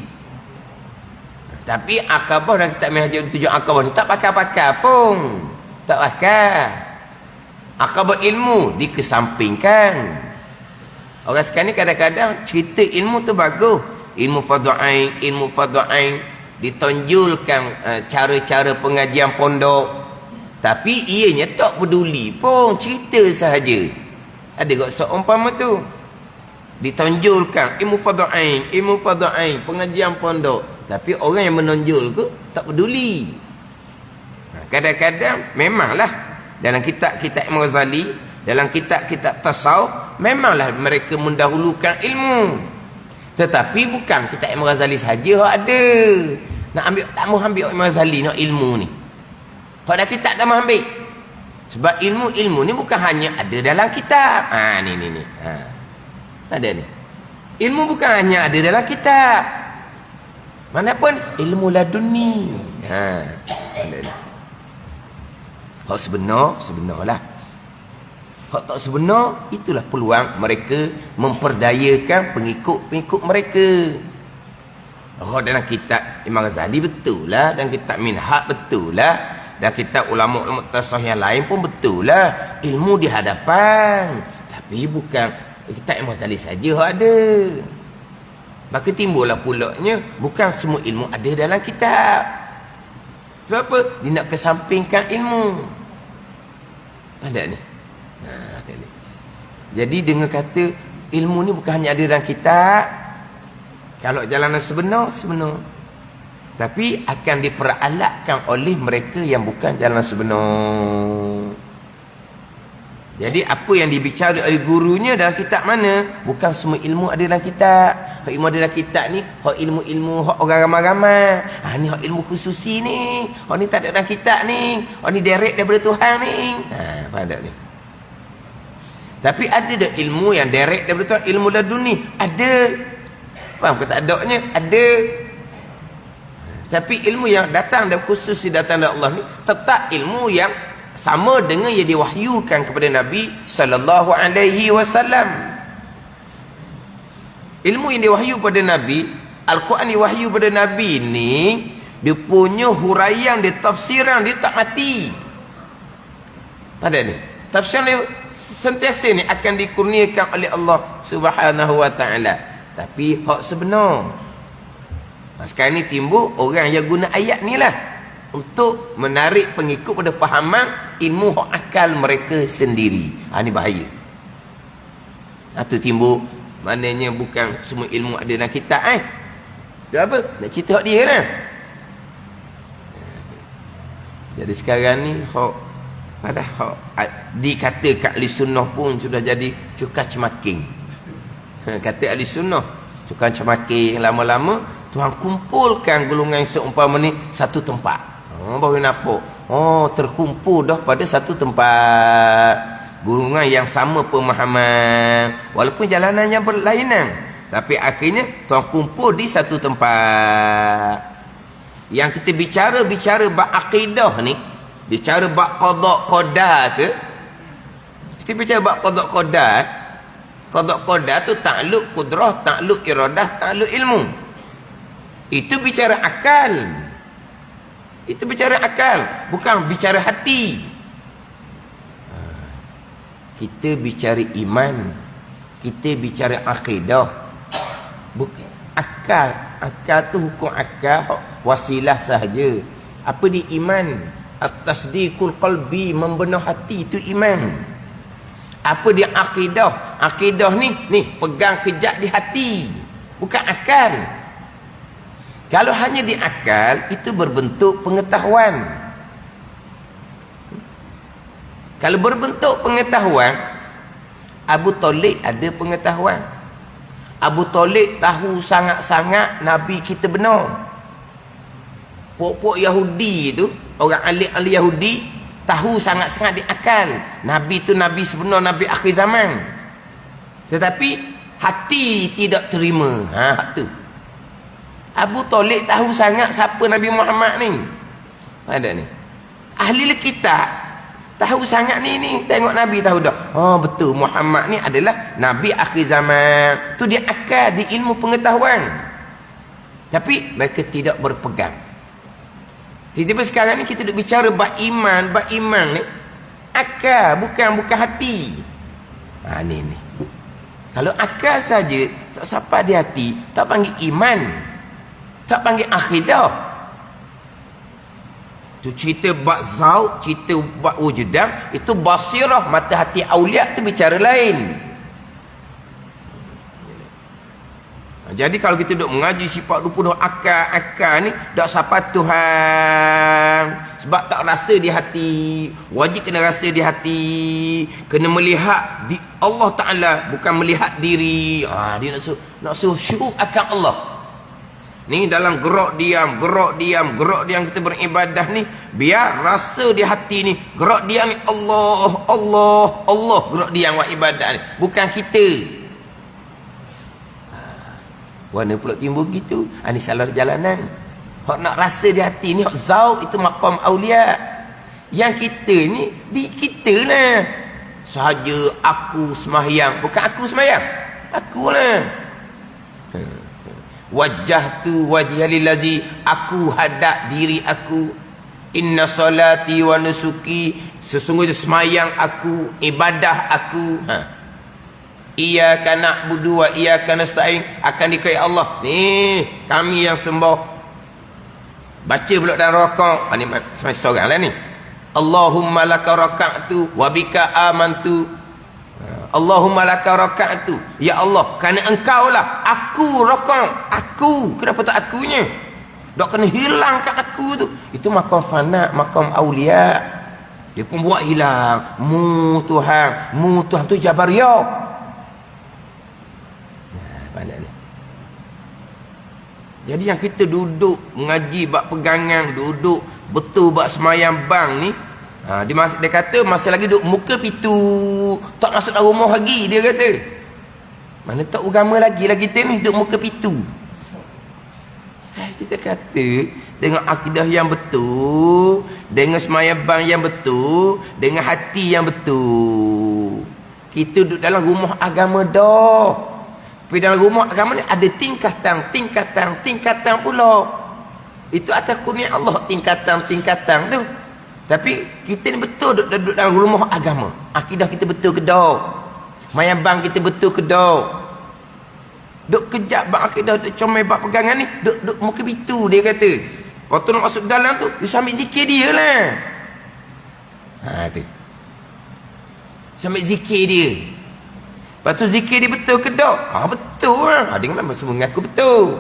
Tapi Aqabah dalam kitab Minhajul 7 Aqabah ni tak pakai-pakai pun. Tak pakai. Aqabah ilmu dikesampingkan. Orang sekarang ni kadang-kadang cerita ilmu tu bagus. Ilmu fardu ain ditonjolkan cara-cara pengajian pondok. Tapi ianya tak peduli pun, cerita sahaja. Ada kok seumpama tu. Ditonjolkan ilmu fardu ain, pengajian pondok. Tapi orang yang menonjol ke tak peduli. Kadang-kadang memanglah dalam kitab-kitab Imam Ghazali, dalam kitab-kitab tasawuf, memanglah mereka mendahulukan ilmu. Tetapi bukan kitab Imam Ghazali saja ada. Nak ambil, tak mau ambil Imam Ghazali nak ilmu ni. Pada kitab tak mau ambil. Sebab ilmu ni bukan hanya ada dalam kitab. Ni. Ada ni. Ilmu bukan hanya ada dalam kitab. Manapun ilmu laduni. Ada ni. Hak sebenarlah. Hak tak sebenar, itulah peluang mereka memperdayakan pengikut-pengikut mereka. Dalam kitab Imam Ghazali betul lah, dan kitab Minhaj betul lah, dan kitab ulama-ulama tasawuf yang lain pun betul lah. Ilmu di hadapan. Tapi bukan kitab Imam Ghazali saja yang ada. Maka timbullah pulaknya, bukan semua ilmu ada dalam kitab. Sebab apa? Dia nak kesampingkan ilmu. Ada ni. Ada ni. Jadi dengan kata ilmu ni bukan hanya ada dalam kitab. Kalau jalanan sebenar. Tapi akan diperalatkan oleh mereka yang bukan jalan sebenar. Jadi apa yang dibicarakan oleh gurunya dalam kitab mana? Bukan semua ilmu ada dalam kitab. Hak ilmu ada dalam kitab ni, hak ilmu-ilmu hak orang ramai-ramai. Ni hak ilmu khususi ni. Hak ni tak ada dalam kitab ni. Hak ni direct daripada Tuhan ni. Faham tak ni? Tapi ada dah ilmu yang direct daripada Tuhan, ilmu laduni. Ada. Faham ke tak adanya? Ada. Tapi ilmu yang datang dan khusus datang dari Allah ni tetap ilmu yang sama dengan yang diwahyukan kepada Nabi sallallahu alaihi wasallam. Ilmu yang diwahyu pada Nabi, Al-Quran diwahyu pada Nabi ni, dia punya huraian, dia tafsiran, dia tak mati. Ada ni. Tafsiran dia sentiasa ni akan dikurniakan oleh Allah Subhanahu wa taala. Tapi hak sebenar. Sekarang ni timbul orang yang guna ayat ni lah untuk menarik pengikut pada fahaman ilmu hak akal mereka sendiri. Ni bahaya. Itu timbul, maknanya bukan semua ilmu ada dalam kitab. Dia apa? Nak cerita hak dia lah. Jadi sekarang ni pada dikata kat ahli sunnah pun sudah jadi cukar cemaking. Kata ahli sunnah cukar cemaking, lama-lama Tuhan kumpulkan golongan yang seumpama ni satu tempat. Baru nampak terkumpul dah pada satu tempat, golongan yang sama pemahaman walaupun jalanannya berlainan, tapi akhirnya Tuhan kumpul di satu tempat. Yang kita bicara bab akidah ni, bicara bab qada qadar ke, kita bicara bab qada qadar. Qada qadar tu takluk kudrah, takluk iradah, takluk ilmu. Itu bicara akal. Itu bicara akal, bukan bicara hati. Kita bicara iman, kita bicara akidah, bukan akal. Akal tu hukum akal wasilah sahaja. Apa di iman? At-tasdiqul qalbi, membenar hati, itu iman. Apa dia akidah? Akidah ni pegang kejap di hati, bukan akal. Kalau hanya di akal, itu berbentuk pengetahuan. Kalau berbentuk pengetahuan, Abu Talib ada pengetahuan. Abu Talib tahu sangat-sangat Nabi kita benar. Pok-pok Yahudi itu, orang ahli Yahudi, tahu sangat-sangat di akal Nabi itu Nabi sebenar, Nabi akhir zaman. Tetapi hati tidak terima. Tu Abu Talib tahu sangat siapa Nabi Muhammad ni. Ada ni ahli kitab tahu sangat ni tengok Nabi tahu dah. Betul Muhammad ni adalah Nabi akhir zaman. Tu dia akal, di ilmu pengetahuan. Tapi mereka tidak berpegang. Tiba-tiba sekarang ni kita duk bicara bab iman ni akal, bukan hati. Ni kalau akal saja tak sampai di hati, tak panggil iman, tak panggil akidah. Tu cerita bab zauq, cerita bab wujudan, itu basirah, mata hati aulia, tu bicara lain. Jadi kalau kita duk mengaji sifat 20 akal ni tak sampai Tuhan, sebab tak rasa di hati. Wajib kena rasa di hati, kena melihat di Allah Ta'ala, bukan melihat diri. Dia nak suruh syukur akan Allah. Ni dalam gerak diam kita beribadah ni, biar rasa di hati ni, gerak diam ni Allah, gerak diam buat ibadah ni, bukan kita. Warna pula timbul gitu. Ini salah jalanan. Hak nak rasa di hati ni, hak zauq, itu maqam aulia. Yang kita ni, di kita lah. Sahaja aku sembahyang, bukan aku sembahyang, aku lah. Wajah tu wajah lillazi, aku hadap diri aku. Inna salati wa nusuki, sesungguhnya sembahyang aku, ibadah aku. Iyyaka na'budu wa iyyaka nasta'in, akan dikait Allah. Ni kami yang sembah. Baca pula dalam rakaat. Ni seorang lah ni. Allahumma laka raka'tu wa bika amantu. Allahumma laka raka'tu, ya Allah, kerana engkau lah aku rakaat. Aku, kenapa tak akunya? Dok kena hilangkan aku tu. Itu makam fana, makam aulia. Dia pun buat hilang. Mu Tuhan tu Jabariyah. Jadi yang kita duduk mengaji bab pegangan, duduk betul bab semayang bang ni, dia kata masa lagi duduk muka pintu, tak masuk dalam rumah lagi, dia kata. Mana tak agama lagi lah kita ni, duduk muka pintu. Kita kata dengan akidah yang betul, dengan semayang bang yang betul, dengan hati yang betul, kita duduk dalam rumah agama dah. Tapi dalam rumah agama ni ada tingkatan pula. Itu atas kurnia Allah, tingkatan tu. Tapi kita ni betul duduk dalam rumah agama. Akidah kita betul ke tak? Mayabang kita betul ke tak? Duk kejap bab akidah, duk comel bab pegangan ni, duk muka pintu, dia kata. Lepas tu nak masuk dalam tu, dia sambil zikir dia lah. Tu. Sambil zikir dia. Lepas tu zikir dia betul ke tak? Betul lah. Dia memang semua mengaku betul.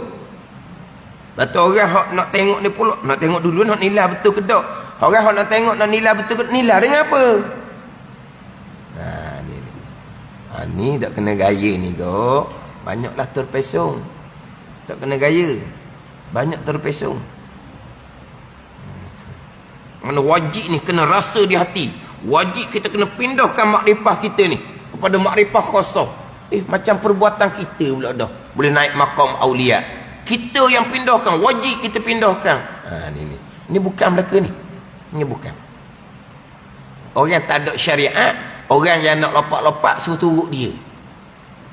Lepas tu orang nak tengok ni pula, nak tengok dulu, nak nilai betul ke tak. Orang hok nak tengok nak nilai betul ke nilai dengan apa? Ni tak kena gaya ni kau. Banyaklah terpesong. Tak kena gaya. Banyak terpesong. Mana wajib ni kena rasa di hati. Wajib kita kena pindahkan makrifah kita ni kepada makrifah khasah. Macam perbuatan kita pula dah boleh naik maqam aulia. Kita yang pindahkan, wajib kita pindahkan. Ni bukan mereka ni. Ni bukan. Orang yang tak ada syariat, orang yang nak lopak-lopak suruh turut dia.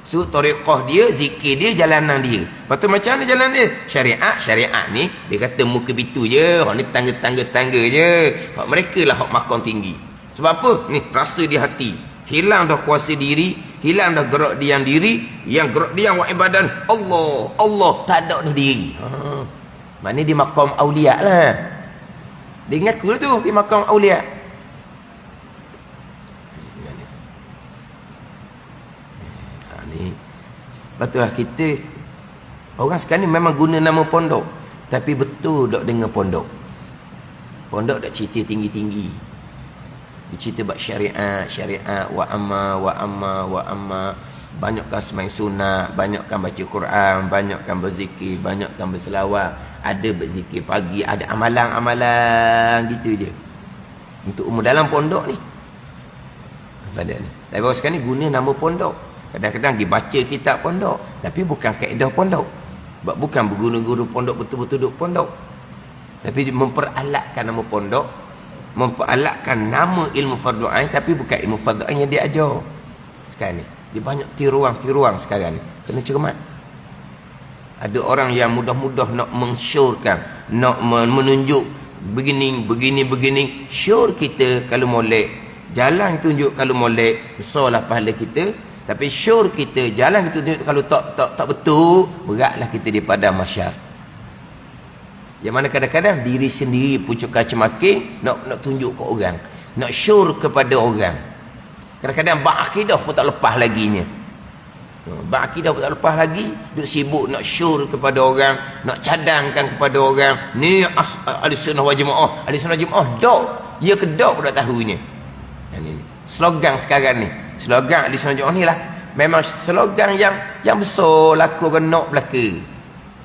Suruh tariqah dia, zikir dia, jalanan dia. Lepas tu macam mana jalan dia? Syariat ni dia kata muka pitu je. Hak ni tangga je. Hak mereka lah hak makam tinggi. Sebab apa? Ni rasa di hati. Hilang dah kuasa diri, hilang dah gerak diam diri. Yang gerak diam wa ibadan Allah tak ada dah diri. Maknanya di makam aulia lah. Dia ngaku tu di makam aulia. Ni betullah kita orang sekarang ni memang guna nama pondok, tapi betul dok dengar pondok. Pondok dak cerita tinggi-tinggi. Dia cerita bab syariat wa amma. Banyakkan sembahyang sunat, banyakkan baca Quran, banyakkan berzikir, banyakkan berselawat. Ada berzikir pagi, ada amalan-amalan gitu je. Untuk umur dalam pondok ni. Pada ni. Tapi orang sekarang ni guna nama pondok. Kadang-kadang dibaca kitab pondok, tapi bukan kaedah pondok. Sebab bukan berguru-guru pondok betul-betul duduk pondok. Tapi memperalatkan nama pondok, memperalatkan nama ilmu fardu ain, tapi bukan ilmu fardu ain yang dia ajar. Sekarang ni dia banyak tiruang sekarang ni. Kena cermat. Ada orang yang mudah-mudah nak mensyorkan, nak menunjuk begini. Syur kita kalau molek, jalan tunjuk kalau molek, besarlah pahala kita. Tapi syur kita, jalan kita tunjuk kalau tak betul, beratlah kita di padang mahsyar. Yang mana kadang-kadang diri sendiri pucuk kaca-making nak tunjuk ke orang, nak syur kepada orang. Kadang-kadang ba'akidah pun tak lepas laginya. Ba'akidah pun tak lepas lagi, duk sibuk nak syur kepada orang, nak cadangkan kepada orang. Ni ahli sunnah wal jamaah, ahli sunnah jamaah dok, dia ke dok pun tak tahunya. Ini slogan sekarang ni, slogan ahli sunnah jamaah ni lah memang slogan yang besar laku nak belaka.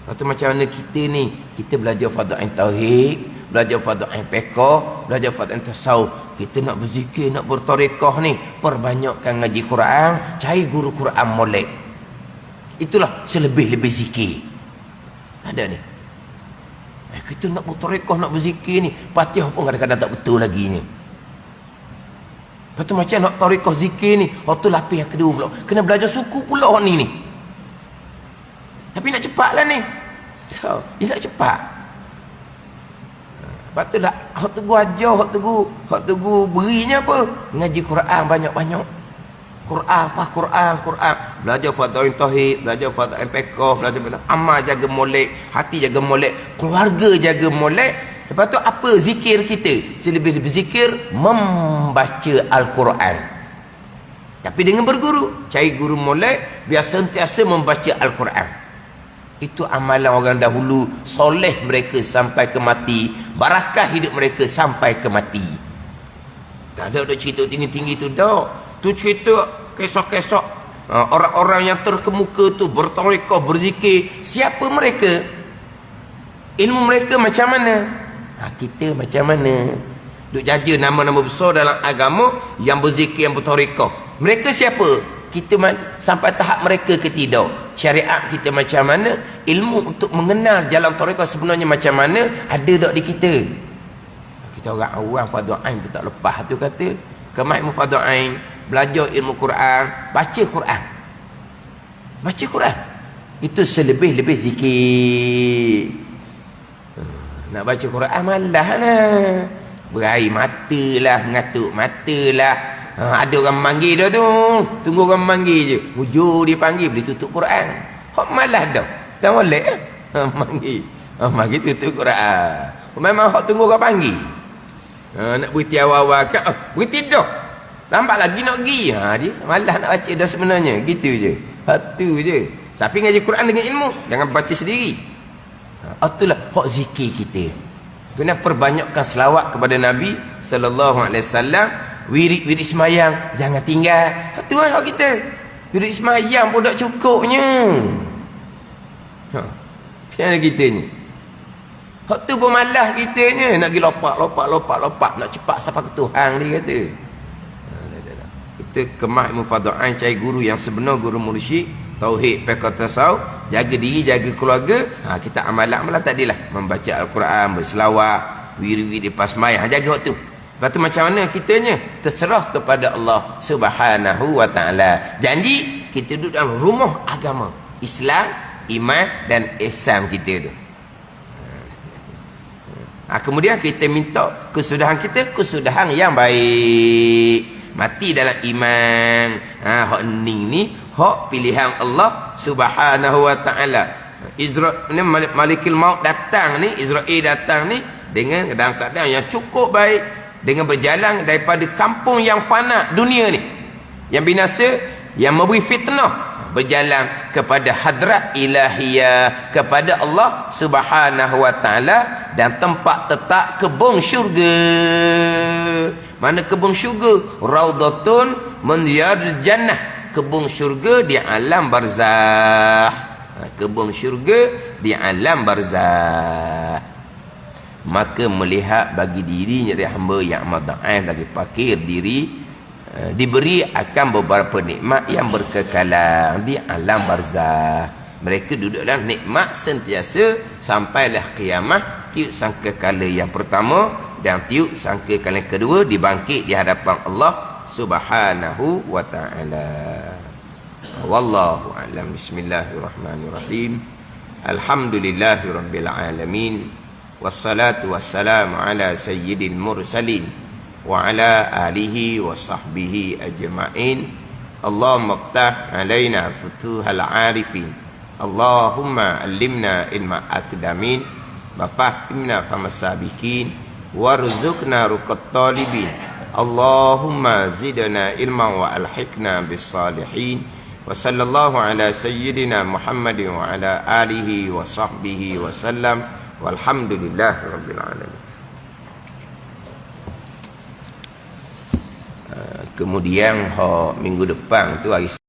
Lepas tu macam mana kita ni, kita belajar fardu ain tauhid, belajar fardu ain fiqh, belajar fardu ain tasawuf. Kita nak berzikir, nak bertarekah ni, perbanyakkan ngaji Quran, cari guru Quran molek. Itulah selebih-lebih zikir. Ada ni. Kita nak bertarekah, nak berzikir ni, Fatihah pun kadang-kadang tak betul lagi ni. Lepas tu macam nak tarekah zikir ni, waktu lapis yang kedua pula. Kena belajar suku pula ni. Tapi nak cepatlah ni. Dia nak cepat. Lepas tu lah, hak tunggu ajar, hak tunggu berinya apa? Ngaji Quran banyak-banyak. Quran. Belajar fardu tauhid, belajar fardu fiqh, belajar amal jaga molek, hati jaga molek, keluarga jaga molek. Lepas tu apa zikir kita? Selebih-lebih zikir membaca Al-Quran. Tapi dengan berguru, cari guru molek, biar sentiasa membaca Al-Quran. Itu amalan orang dahulu, soleh mereka sampai ke mati, barakah hidup mereka sampai ke mati. Tak ada cerita tinggi-tinggi tu dah. Tu cerita kisah-kisah orang-orang yang terkemuka tu bertarekah, berzikir. Siapa mereka? Ilmu mereka macam mana? Kita macam mana? Duk jaja nama-nama besar dalam agama yang berzikir, yang bertarekah. Mereka siapa? Kita sampai tahap mereka ke tidak? Syariat kita macam mana? Ilmu untuk mengenal jalan tarekah sebenarnya macam mana? Ada tak di kita? Kita orang fardu ain pun tak lepas tu kata. Kemat ilmu fardu ain, belajar ilmu Quran, baca Quran. Baca Quran. Itu selebih-lebih zikir. Nak baca Quran malah lah. Berair mata lah, ngatuk mata lah. Ada orang memanggil dah tu. Tunggu orang memanggil je. Hujur dia panggil, boleh tutup Quran. Hak malas dah. Dah molek manggil. Manggil tutup Quran. Memang hak tunggu orang panggil. Nak berhenti awal-awal kat, berhenti dah. Lambat lagi nak pergi. Dia malas nak baca dah sebenarnya. Gitu je. Hak tu je. Tapi ngaji Quran dengan ilmu. Jangan baca sendiri. Itulah hak zikir kita. Kena perbanyakkan selawat kepada Nabi sallallahu alaihi wasallam. Wirid-wirid semayang jangan tinggal. Tu hak kita. Wirid semayang pun tak cukupnya. Macam kita ni. Hak tu pun malas kitanya. Nak pergi lopak. Nak cepat sampai ke Tuhan dia kata. Kita kemah ilmu fadha'an cari guru yang sebenar, guru mursyid, tauhid, fiqh, tasawuf, jaga diri, jaga keluarga. Kita amalan tadilah membaca Al-Quran, berselawat, wirid-wirid pas semayang, jaga hak tu. Lepas tu macam mana kitanya? Terserah kepada Allah Subhanahu wa ta'ala. Janji kita duduk dalam rumah agama Islam, iman dan ihsan kita tu. Kemudian kita minta kesudahan kita, kesudahan yang baik. Mati dalam iman. Hak ning ni hak pilihan Allah Subhanahu wa ta'ala. Israel ni, Malikul Maut datang ni, Israel datang ni dengan dalam keadaan yang cukup baik, dengan berjalan daripada kampung yang fana dunia ni, yang binasa, yang memberi fitnah, berjalan kepada hadrat ilahiyah, kepada Allah Subhanahu wa ta'ala, dan tempat tetap kebun syurga. Mana kebun syurga? Raudatun min riyadil jannah. Kebun syurga di alam barzah. Kebun syurga di alam barzah. Maka melihat bagi dirinya dari hamba yang amat dhaif, lagi fakir diri, diberi akan beberapa nikmat yang berkekalan di alam barzah. Mereka duduk dalam nikmat sentiasa sampailah kiamat, tiup sangka kala yang pertama dan tiup sangka kala yang kedua dibangkit di hadapan Allah Subhanahu wa ta'ala. Wallahu a'lam. Bismillahirrahmanirrahim. Alhamdulillahirabbil alamin. Wassalatu wassalamu ala sayyidil mursalin wa ala alihi wa sahbihi ajma'in. Allahumma ftah alaina futuhal arifin. Allahumma allimna ilma akdamin wa fahimna famasabikin warzuqna ruqat talibin. Allahumma zidna ilma wa alhiqna bis salihin. Wa sallallahu ala sayyidina Muhammadin wa ala alihi wa sahbihi wa sallam. Walhamdulillah rabbil alamin. Kemudian minggu depan tu hari